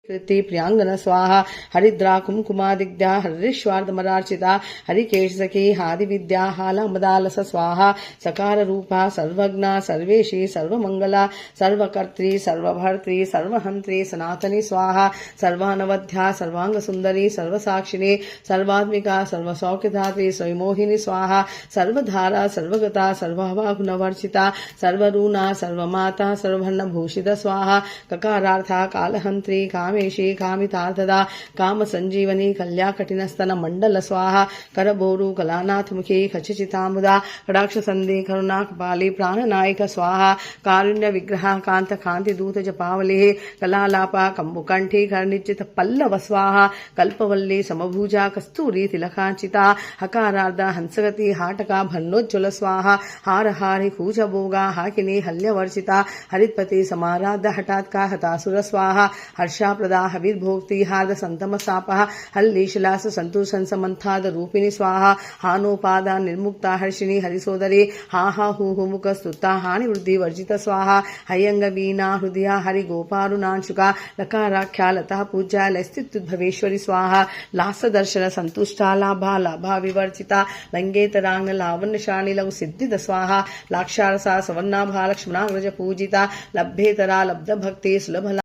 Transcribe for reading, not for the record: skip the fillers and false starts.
कृति प्रियांगन स्वाहा हरिद्रा कुमकुमादिग्ध्या हरिश्वार्धमरार्चिता हरिकेशसखी हादिविद्या हालामदालस स्वाहा सकार रूपा सर्वज्ञा सर्वेशी सर्वमंगला सर्वकर्त्री सर्वभर्त्री सर्वहंत्री सनातनी स्वाहा सर्वानवध्या सर्वांग सुंदरी सर्वसाक्षिणी सर्वात्मिका सर्वसौख्यधात्री स्वयंमोहिनी स्वाहा सर्वधारा सर्वगता सर्वभागुणवर्चिता सर्वरूणा सर्वमाता सर्वभर्णभूषित स्वाहा ककारार्था कालहंत्री कामेशी कामितार्थदा काम संजीवनी कल्या कठिनस्तन मंडल स्वाहा करबोरु कलानाथ मुखी खचिचितामुदा कटाक्ष संधि करुणा कपाली प्राणनायक स्वाहा कारुण्य विग्रह कांत कांति दूत जपावली कलालापा कंबुकंठी कर्णिचित पल्लव स्वाहा कल्पवल्ली समभुजा कस्तूरी तिलकांचिता हकारार्ध हंसगति हाटका भन्नोज्ज्वल स्वाहा हार हारि कूज भोगा हाकिनी हल्यवर्षिता हरित्पति समाराध हठात्का हतासुर स्वाहा हर्षा प्रदा हविर्भोक्ति हार्द संतम सापः हल्लीशलास संतुषंस मंथाद रूपिणी स्वाहा हानोपादा निर्मुक्ता हर्षिणी हरिसोदरी हा हु मुख स्तुता हानि वृद्धि वर्जित स्वाहा हयंग वीणा हृदया हरि गोपारुणांशुका लकाराख्या लता पूज्या लस्तित्भवेश्वरी स्वाहा लास दर्शन संतुष्टा लाभा लाभा विवर्जिता लंगेतरांग लावण्यशाणी लघु सिद्धिद स्वाहा लाक्षारसा सवर्णाभा लक्ष्मणाग्रज पूजिता लभ्येतरा लब्ध भक्ति सुलभ